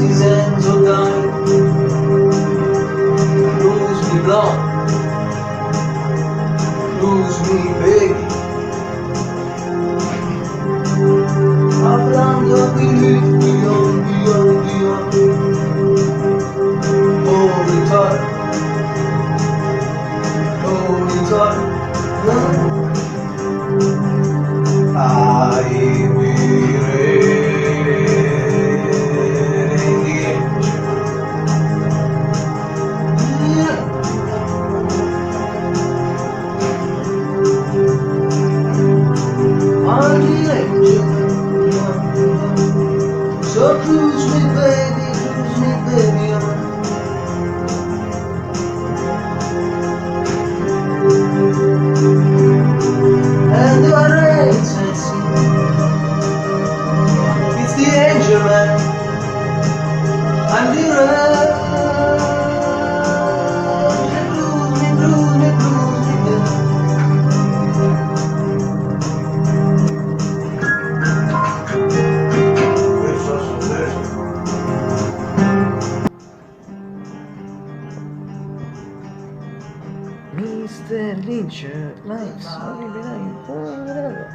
these ends of time. Lose me blonde, lose me baby. Hablando beyond. Hold me tight, hold me tight. I will engage. I'm the angel. So cruise me baby and your rays I see. It's the angel man. I'm the red. Blues me yeah. Mr. Lynch, nice, whatever.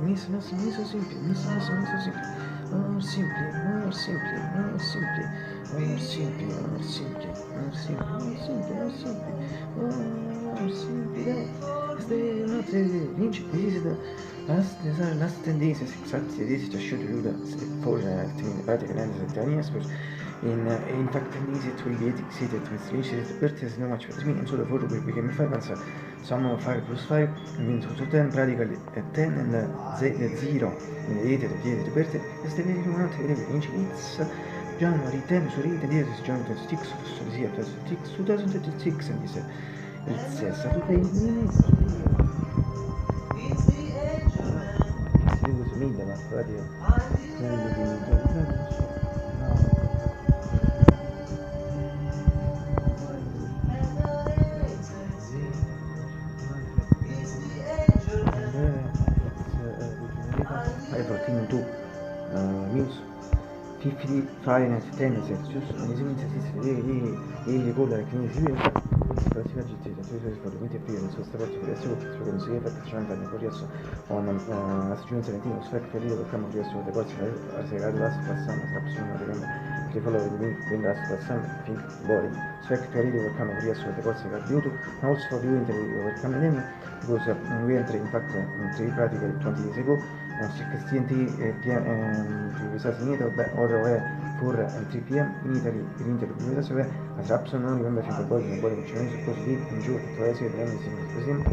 Miss so simple, more simple. Last 10 days, exactly, this is just should do that for article and the 10 years. In fact, 10 days it will be exceeded with reaches the birthdays no much with me, and so the photo will become 5 answer. Sum of 5 plus 5 means to 10 practically 10 and the 0 in the 8 of the birthday is the very amount of inch. It's January 10, so read the year is January 26, so the year 2026, and it's Saturday. It's the angel man. It's me, the radio. Minus 50 Fahrenheit 10 Celsius, l'esenza si egli con la kinesiologia pratica gittita, cioè fortemente più in questo spazio di azione, che consiglia per che c'è anche curioso on assunzione serentina, aspetto lì del campo curioso delle cose a segare la situazione, la persona che follow the wind as the sun think body. Aspetto lì del campo curioso delle cose che aiuto, ma also for you interview with Cameron, because we enter in fact into practical 20 years ago. CSTNT University in Italy, or for 3 p.m. in Italy, l'interview University, as Rapson non remember from the body and body Chinese, because we enjoy to as it ends in the present.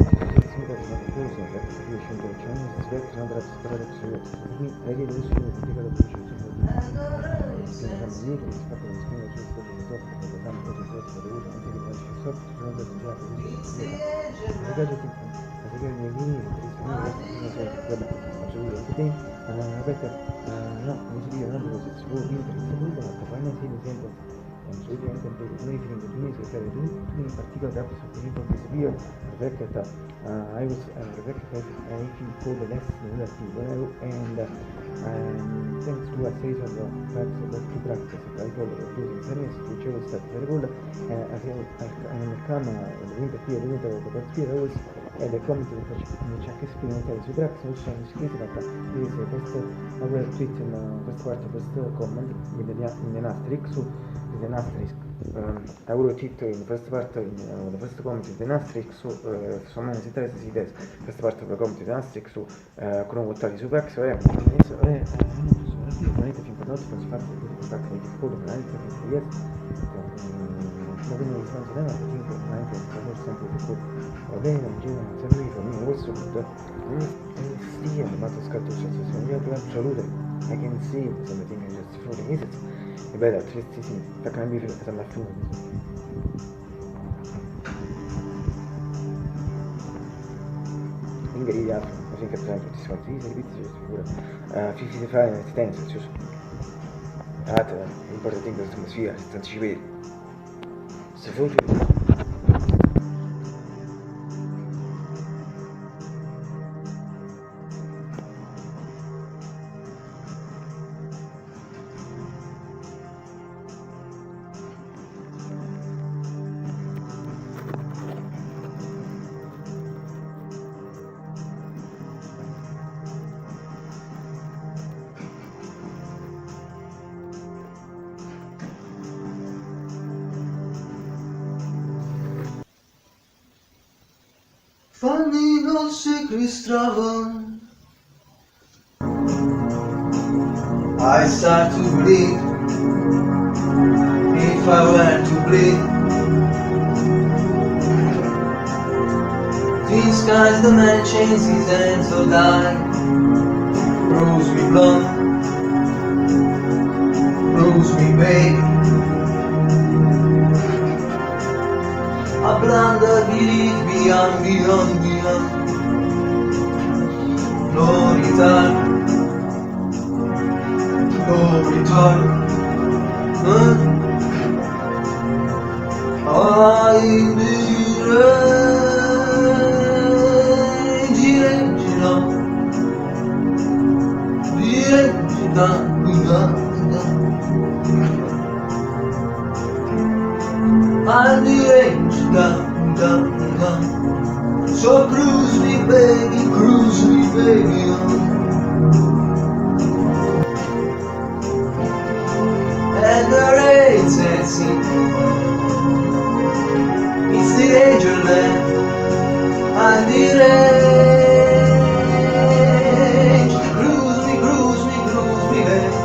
Better no, usually you're not because it's more interesting, but the final thing is that and so you can take anything in between is that in particular that was a little severe Rebecca I was Rebecca I feel called the less relative and thanks to a series of facts about two practices I call it using series which was that very good as I come in the winter period of the period the committee which ha sperimentato sui praxis sono iscritti in realtà questo avevo scritto in questo quarto questo comment in an asterisk su in asterisk avevo scritto in questa parte in questo comment in asterisk su insomma si interessa si des questa parte del comment in asterisk su come votare su praxis veramente fin per notte non si fa di difficoltà veramente per ma quindi mi stanno dando anche sempre più va bene non c'è sempre famiglia questo sì ma fatto scatto io ti salute I can see something I just through the visit e beh da tristissimi sta cambiando per la fine quindi gli altri così che per esempio ti sono servizi figura 50 fare nel tenso important thing dat atmosfera, het anticiperen. Se foto Fanny dolce Cristrovel, I start to believe if I were to bleed. Twin skies, the man chains his hands or die. Rose me blunt, rose me babe. A blunder belief beyond. No return, no return. I I'm the angel, so cruise me baby, and the rain sets in. It's the angel man, I'm the angel, cruise me baby.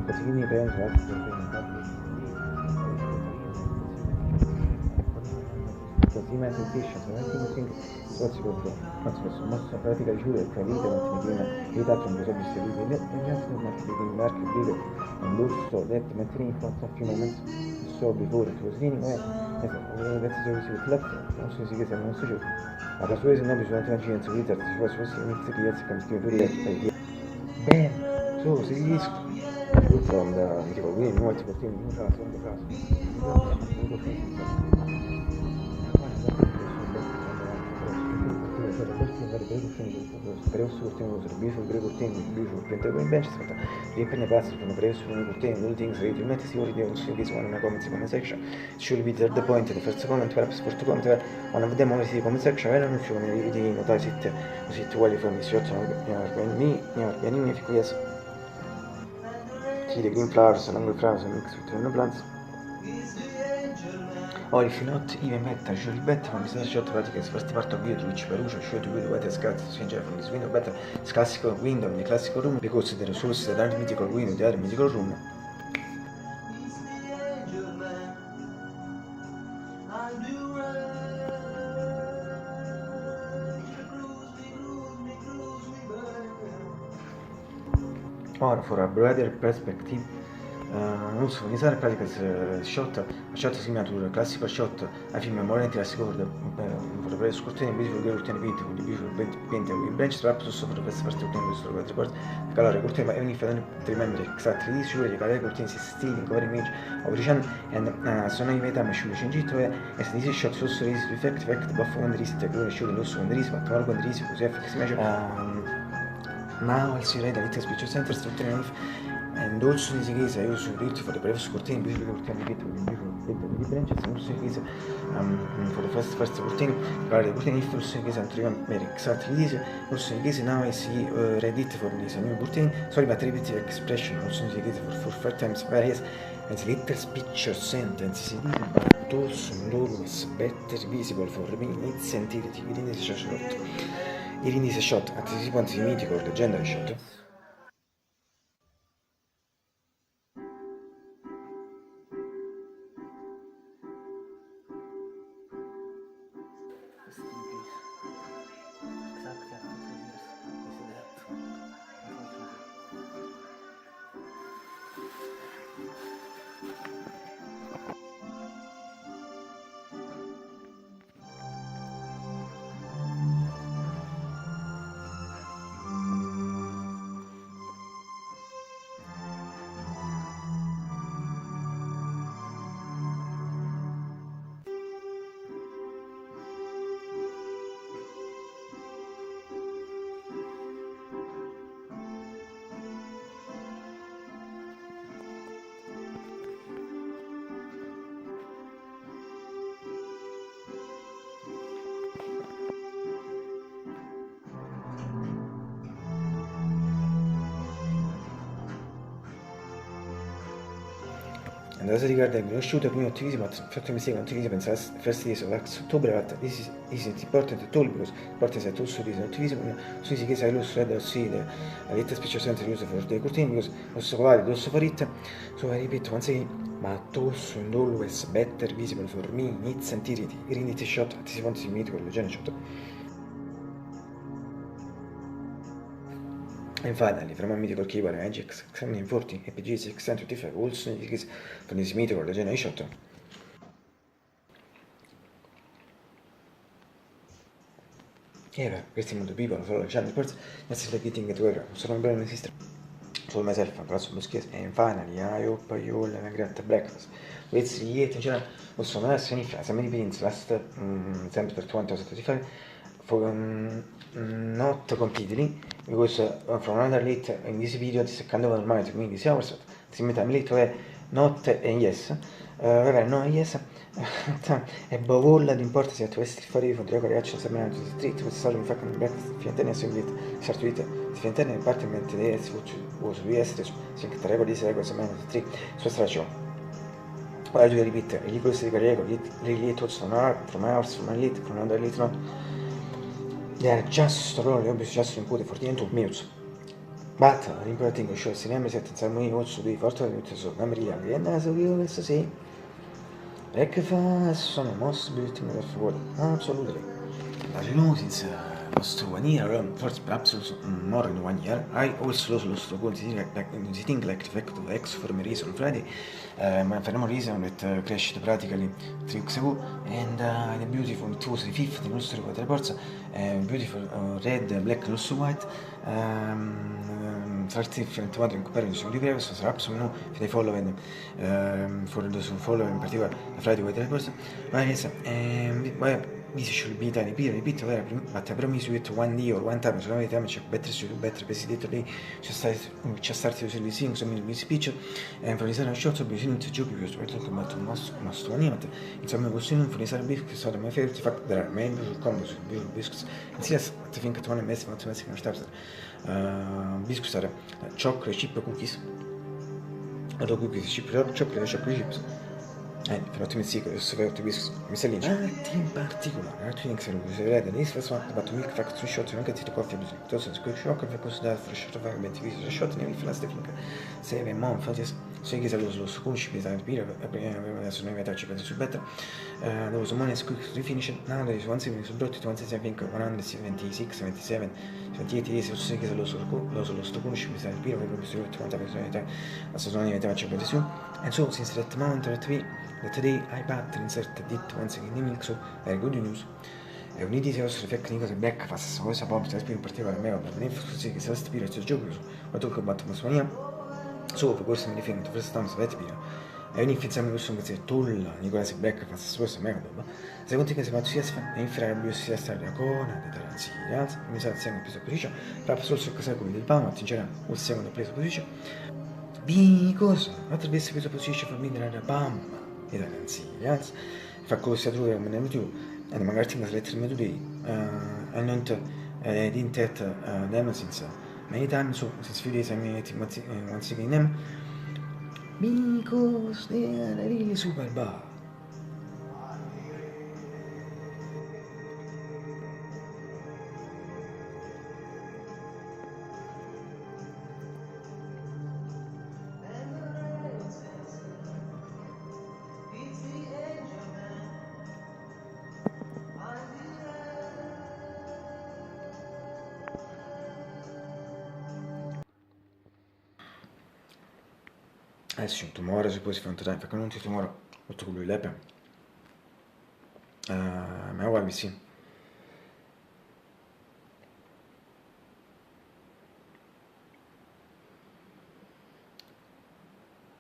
Potrivni prejem zlasti prima sensation, so I think what's good for consequence most pratica di giure tra vita non ti viene vita che non bisogna servire e già sono molti di marchi bigger and also that maintain for some few moments so before it was raining that's the reason with left also si chiede non so giù a caso se non bisogna tenere in seguita si può inizia che yazzi come scrive pure bene so se riesco from the tipo quindi molti portieri in casa secondo caso previous curtain was a beautiful grey curtain with beautiful printed green benches but the open passage from the previous curtain all things read met si already also this one in a comment section it should be the point the first comment perhaps first comment one of them always comment section e non sono nei video notare sitte così tu vuoi farmi situazione ne organimi fi questo sì the green flowers and green flowers mix with the plants or if not even better, usually better from business shot practice is first part of video which Perugia showed you the weather scarce stranger from this window better this classical window in the classical room because the resources that aren't mythical window the other mythical room. Or for a broader perspective also when in pratica shot a shot similar to the classical shot a film more classical for the previous curtain beautiful girl curtain paint with beautiful paint with branch trap also for the first curtain with the report the color curtain but even if I don't remember exactly this usually the color curtain is still in cover image of Rishan and sono in meta mesh in gitto e this shot also is effect buff when there is the glory show also when there is but more when there is così effect measure now I'll see later it picture center structure and also in this case I use beauty for the previous curtain beautiful curtain with the branches and also in this for the first curtain but the curtain if also in case I'm trying to make exactly this also in case now I see Reddit for this new curtain sorry but repeat expression also in this case for first times various and little picture sentences but also always better visible for me it's sensitivity in this shot at this point the mythical legendary shot. And as regarding the shoot, the activism at factory mistake activism and first days of October, but this is important tool because part is also this activism, so si chiese lo shred see the later special center use for the curtain because also valid also for it. So I repeat once again, but also and always better visible for me needs and Irinity shot at si fonti meet con lo genere shot. And finally, from a mythical keyboard Ajax 1740 APG 625 also indicates from this mythical legendary shot. Yeah, questi molto people, solo the channel parts, that's like getting together. So I'm brother and sister. So myself, I'm Brazzo Busquets, and finally, I hope you all have a great breakfast. Let's eat in general. Also, nice and as many beans last September 2025 for not completely because from another late in this video this is kind of normal to me this hours time late not and yes no yes above all the importance that West fare for the reaction seminary to the street was solving fact and breakfast fiantene assemblit start with fiantene department the S was riestre sin che regole di regole seminary to the street so stracio. Poi I repeat, gli corsi di regole, gli tools from hours, from elite, from another elite, not they are just really obviously just input for the end of minutes. But the important thing is shows the memory set inside me also be for 20 minutes so memory young and as we always say breakfast sono most beautiful of the world. Absolutely. As you know, since almost 1 year, first perhaps also more than 1 year, I also lost the thing like the fact of X for a reason on Friday. For no reason that crashed practically 3 weeks ago, and the beautiful, it was the 5th, the nostro reports, beautiful red, black, and also white. 30 different weather in comparison to the previous, so perhaps no, if they follow for those who follow in particular the Friday weather reports. But yes, this should be tiny bit, repeat, but I promise you it 1 day or 1 time, so every time check better, basically, just started using these things, so many speech, and for this short, so we need to joke because we're talking about most one year, it's a question for this biscuits, so my favorite fact there are many combos with biscuits, and serious, I think at one mess, mathematical steps, biscuits are chocolate chip cookies, other cookies, chip, chocolate chips. Per ottimizzare questo fatto questa linea in particolare tu devi essere se vede lì sta fatto milk fact shot non che ti coffee bisogno tu sei quick shock per considerare fresh shot fare 20 video shot nel flash tecnica se ve mon fate se che lo conosci per capire adesso noi metterci penso su better there was a money quick refinish now there is one thing so brought it once I think 176 77 78 days so se che lo conosci per capire proprio su 80 persone assolutamente metterci per su and so since that moment that today I pattern insert dit once again in mix very good news e uniti si vostre tecniche se breakfast cosa pop sta in particolare a me va bene così che se sta spiro c'è gioco ma tu che batto massonia so per questo mi difendo per stanno sapete bene e ogni fizzami questo che si tolla Nicola si breakfast questo me va secondo che se faccio si fa e infrare più si sta la cona di taranzi mi sa siamo più posizione però solo se cosa come del pamo attingere un secondo preso posizione because attraverso questa posizione famiglia da pam e da consiglianza fa cosa tu come ne tu e magari ti metti lettere medio di e non di intet nemmeno senza many times so si sfide se mi metti once again because they are really super bad. عايز tomorrow is positive انت فاكر انت tomorrow قلت له لابا ما هو بيسين